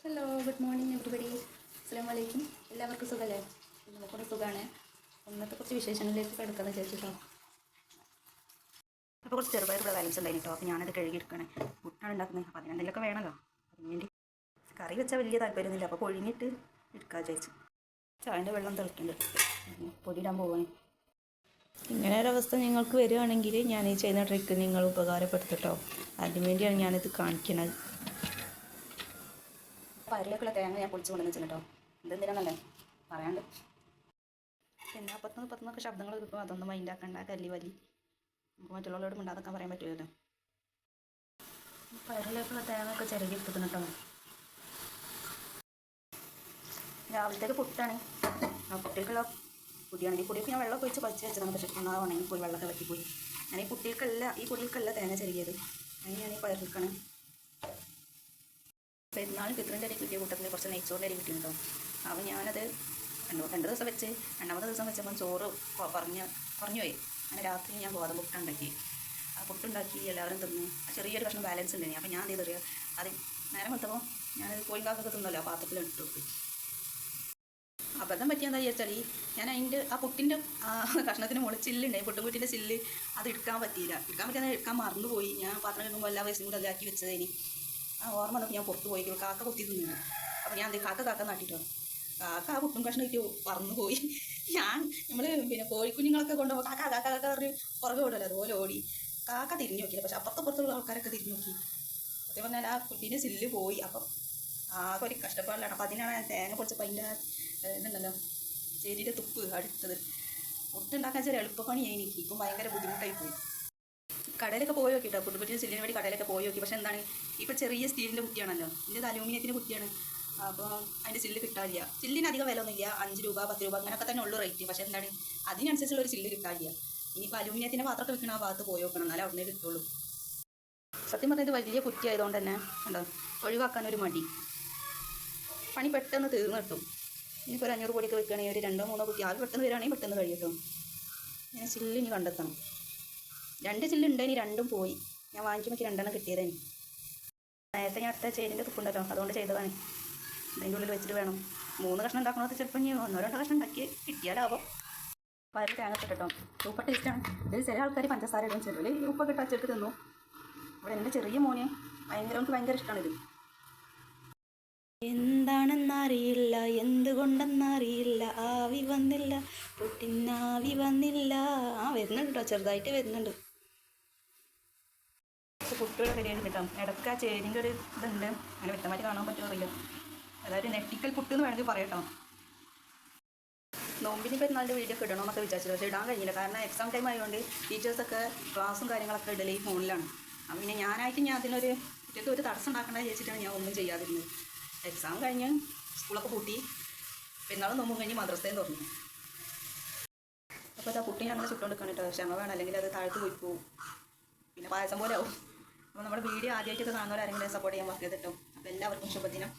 Hello, good morning everybody. അസ്സലാമു അലൈക്കും. എല്ലാവർക്കും സുഖമല്ലേ? നമുക്കൊരു സുഖമാണ്. ഇന്നത്തെ കുറച്ച് വിശേഷങ്ങളിലേക്ക് കിടക്കാമെന്ന് വിചാരിച്ചിട്ടോ. അപ്പോൾ കുറച്ച് ചെറുപയറുള്ള ബാലൻസ് ഉണ്ടായിരുന്നു കേട്ടോ. അപ്പോൾ ഞാനത് കഴുകിയെടുക്കുകയാണ്. പുട്ടാണ് ഉണ്ടാക്കുന്നത്. അപ്പോൾ അതിനെന്തെങ്കിലുമൊക്കെ വേണമല്ലോ. അതിന് വേണ്ടി കറി വെച്ചാൽ വലിയ താല്പര്യമൊന്നുമില്ല. അപ്പോൾ പൊഴിഞ്ഞിട്ട് എടുക്കാൻ വിചാരിച്ചു. ചായൻ്റെ വെള്ളം തിളയ്ക്കുന്നുണ്ട്. പൊടിയിടാൻ പോവാണ്. ഇങ്ങനെ ഒരവസ്ഥ നിങ്ങൾക്ക് വരികയാണെങ്കിൽ ഞാൻ ഈ ചെയ്യുന്ന ട്രിക്ക് നിങ്ങൾ ഉപകാരപ്പെടുത്തിട്ടോ. അതിന് വേണ്ടിയാണ് ഞാനിത് കാണിക്കുന്നത്. പയറിലേക്കുള്ള തേങ്ങ ഞാൻ പൊളിച്ച് കൊണ്ടുവന്ന് വെച്ചിട്ടോ. ഇതെന്തിനാണല്ലേ പറയാണ്ട്. പിന്നെ പത്തുനിന്നൊക്കെ ശബ്ദങ്ങൾ കിട്ടും. അതൊന്നും മൈൻഡാക്കണ്ട. കല്ലി വലി നമുക്ക് മറ്റുള്ളവരോട് മിണ്ടാതൊക്കെ പറയാൻ പറ്റുമല്ലോ. പയറിലേക്കുള്ള തേങ്ങ ഒക്കെ ചിരകി എടുത്തിട്ടുണ്ട് കേട്ടോ. രാവിലത്തേക്ക് പുട്ടാണ്. ആ കുട്ടികൾക്കുള്ള പൊടിയാണ്. ഈ പൊടിയൊക്കെ ഞാൻ വെള്ളം ഒഴിച്ച് പച്ച വെച്ചതാണ്. പക്ഷേ ഉണങ്ങി പോയി, വെള്ളമൊക്കെ വറ്റിപ്പോയി. ഞാൻ ഈ പൊടികൾക്കല്ല തേങ്ങ ചിരകിയത്. അങ്ങനെ ഞാൻ ഈ പയറിലേക്കാണ്. പെരുന്നാൾ ഫിത്റിൻ്റെ അരി കിട്ടിയ കൂട്ടത്തിൽ കുറച്ച് നെയ്ച്ചോറിൻ്റെ അരി കിട്ടിയിട്ടുണ്ടോ. അപ്പോൾ ഞാനത് രണ്ട് ദിവസം വെച്ച് രണ്ടാമത്തെ ദിവസം വെച്ചപ്പോൾ ചോറ് കുറഞ്ഞു പോയി. അങ്ങനെ രാത്രി ഞാൻ ഗോതമ്പ് പുട്ടുണ്ടാക്കി. ആ പുട്ടുണ്ടാക്കി എല്ലാവരും തിന്നു. ചെറിയൊരു കഷ്ണം ബാലൻസ് ഉണ്ടായി. അപ്പോൾ ഞാൻ എന്ത് ചെയ്തറിയാം, അത് നേരം വെച്ചപ്പോൾ ഞാനത് കോഴിക്കാക്കൊക്കെ തിന്നല്ലോ, ആ പാത്രത്തിൽ ഇട്ടു വെക്കും. അബദ്ധം പറ്റിയെന്താ വിചാരിച്ചാൽ ഞാൻ അതിൻ്റെ ആ പുട്ടിൻ്റെ കഷ്ണത്തിന് മുകളിൽ ചില്ലുണ്ടായി, പുട്ടുംകുറ്റിൻ്റെ ചില്ല്. അത് എടുക്കാൻ പറ്റിയില്ല. എടുക്കാൻ മറന്നുപോയി. ഞാൻ പാത്രം കഴിക്കുമ്പോൾ എല്ലാ വയസ്സും കൂടെ അതാക്കി വെച്ചതിന് ഓർമ്മ വന്നപ്പോൾ ഞാൻ പുറത്ത് പോയി. കാക്ക കുത്തി തിന്നു. അപ്പോൾ ഞാൻ കാക്ക നാട്ടിട്ടോ. കാക്ക ആ പുട്ടും കഷ്ണം കിട്ടി പറന്നു പോയി. നമ്മൾ പിന്നെ കോഴിക്കുഞ്ഞുങ്ങളൊക്കെ കൊണ്ടുപോകുമ്പോൾ കാക്ക പറഞ്ഞ് പുറകെ ഓടുമല്ലോ, അതുപോലെ ഓടി. കാക്ക തിരിഞ്ഞു നോക്കിയില്ല. പക്ഷെ അപ്പുറത്തുള്ള ആൾക്കാരൊക്കെ തിരിഞ്ഞു നോക്കി. സത്യം പറഞ്ഞാൽ ആ കുട്ടീൻ്റെ സില്ല് പോയി. അപ്പം ആകെ ഒരു കഷ്ടപ്പാടിലാണ്. അപ്പോൾ അതിനാണ് തേങ്ങ പൊളിച്ചപ്പോൾ അതിൻ്റെ ഇതുണ്ടല്ലോ ചെടിയുടെ തുപ്പ് അടുത്തത്. പുട്ടുണ്ടാക്കാൻ ചെറിയ എളുപ്പപ്പണിയായി എനിക്ക്. ഇപ്പം ഭയങ്കര ബുദ്ധിമുട്ടായി പോയി. കടയിലൊക്കെ പോയി നോക്കിട്ടോ, പുട്ടുപറ്റിയ സില്ലിന് വേണ്ടി കടയിലൊക്കെ പോയി നോക്കി. പക്ഷേ എന്താണ്, ഇപ്പോൾ ചെറിയ സ്റ്റീലിൻ്റെ കുറ്റിയാണല്ലോ, ഇതിൻ്റെ അലൂമിനിയത്തിൻ്റെ കുറ്റിയാണ്. അപ്പോൾ അതിൻ്റെ ചില്ല് കിട്ടാനില്ല. ചില്ലിന് അധികം വില ഒന്നുമില്ല, 5 രൂപ 10 രൂപ അങ്ങനെയൊക്കെ തന്നെ ഉള്ളൂ റേറ്റ്. പക്ഷേ എന്താണ്, അതിനനുസരിച്ചുള്ള ഒരു ചില്ല് കിട്ടാനില്ല. ഇനിയിപ്പോൾ അലൂമിനിയത്തിൻ്റെ പാത്രമൊക്കെ വിൽക്കുന്ന ആ ഭാഗത്ത് പോയി നോക്കണം, എന്നാലും അവിടെ കിട്ടുള്ളൂ. സത്യം പറഞ്ഞാൽ ഇത് വലിയ കുറ്റി ആയതുകൊണ്ട് തന്നെ ഉണ്ടോ ഒഴിവാക്കാനൊരു മടി. പണി പെട്ടെന്ന് തീർന്നു കിട്ടും. ഇനിയിപ്പോൾ ഒരു 500 കോടിയൊക്കെ വെക്കുകയാണെങ്കിൽ ഒരു 2-3 കുറ്റി ആകെ പെട്ടെന്ന് വരികയാണെങ്കിൽ പെട്ടെന്ന് കഴിയട്ടോ. ഞാൻ ചില്ല് ഇനി കണ്ടെത്തണം. 2 ചില്ലുണ്ടായിനി, 2ഉം പോയി. ഞാൻ വാങ്ങിക്കുമ്പോൾ 2 കിട്ടിയതേനി. നേരത്തെ ഞാൻ അടുത്ത ചേരിൻ്റെ തുപ്പുണ്ടല്ലോ, അതുകൊണ്ട് ചെയ്തതാണ്. അതിൻ്റെ ഉള്ളിൽ വെച്ചിട്ട് വേണം 3 കഷ്ണം ഉണ്ടാക്കുന്നത്. ചിലപ്പോൾ ഇനി 1-2 കഷ്ണം ഉണ്ടാക്കി കിട്ടിയാലാവും. പയർ തേങ്ങ ഇട്ടോ, സൂപ്പർ ടേസ്റ്റാണ്. ഇതിൽ ചില ആൾക്കാർ പഞ്ചസാര ഇടും, ചിലർ ഉപ്പൊക്കെ ഇട്ട് അച്ചെടുത്ത് തിന്നു. ഇവിടെ എൻ്റെ ചെറിയ മോന് ഭയങ്കര ഇഷ്ടമാണിത്. എന്താണെന്നറിയില്ല, എന്തുകൊണ്ടെന്നറിയില്ല, ആവി വന്നില്ല, പുട്ടിനാവി വന്നില്ല. വരുന്നുണ്ട് കേട്ടോ, ചെറുതായിട്ട് വരുന്നുണ്ട്. പുട്ടുകൾ റെഡിയായിട്ട് കിട്ടാം. ഇടയ്ക്ക് ആ ചേരിൻ്റെ ഒരു ഇതുണ്ട്, അങ്ങനെ വ്യക്തമായിട്ട് കാണാൻ പറ്റുമോ അറിയില്ല. അതായത് നെട്ടിക്കൽ പുട്ട് എന്ന് വേണമെങ്കിൽ പറയട്ടോ. നോമ്പിന് പെരുന്നാളിൻ്റെ വീഡിയോ ഒക്കെ ഇടണമെന്നൊക്കെ വിചാരിച്ചത്, പക്ഷേ ഇടാൻ കഴിഞ്ഞില്ല. കാരണം എക്സാം ടൈം ആയതുകൊണ്ട് ടീച്ചേഴ്സൊക്കെ ക്ലാസ്സും കാര്യങ്ങളൊക്കെ ഇടൽ ഈ ഫോണിലാണ്. അപ്പം പിന്നെ ഞാനായിട്ട് അതിനൊരു കുട്ടികൾക്ക് ഒരു തടസ്സം ഉണ്ടാക്കേണ്ടത് വിചാരിച്ചിട്ടാണ് ഞാൻ ഒന്നും ചെയ്യാതിരുന്നത്. എക്സാം കഴിഞ്ഞ് സ്കൂളൊക്കെ പൂട്ടി, പെരുന്നാളും നോമ്പും കഴിഞ്ഞ് മദ്രസയും തുറന്നു. അപ്പോൾ ആ പുട്ടി ഞങ്ങൾ ചുട്ടുകൊടുക്കാൻ കേട്ടോ. ക്ഷമ വേണം, അല്ലെങ്കിൽ അത് താഴ്ത്ത് പോയി പോവും, പിന്നെ പായസം പോലെ ആവും. അപ്പോൾ നമ്മുടെ വീഡിയോ ആദ്യമായിട്ടൊക്കെ കാണുന്നവരാരെങ്കിലും സപ്പോർട്ട് ചെയ്യാൻ മറക്കരുത് കേട്ടോ. അപ്പോൾ എല്ലാവർക്കും ശുഭദിനം.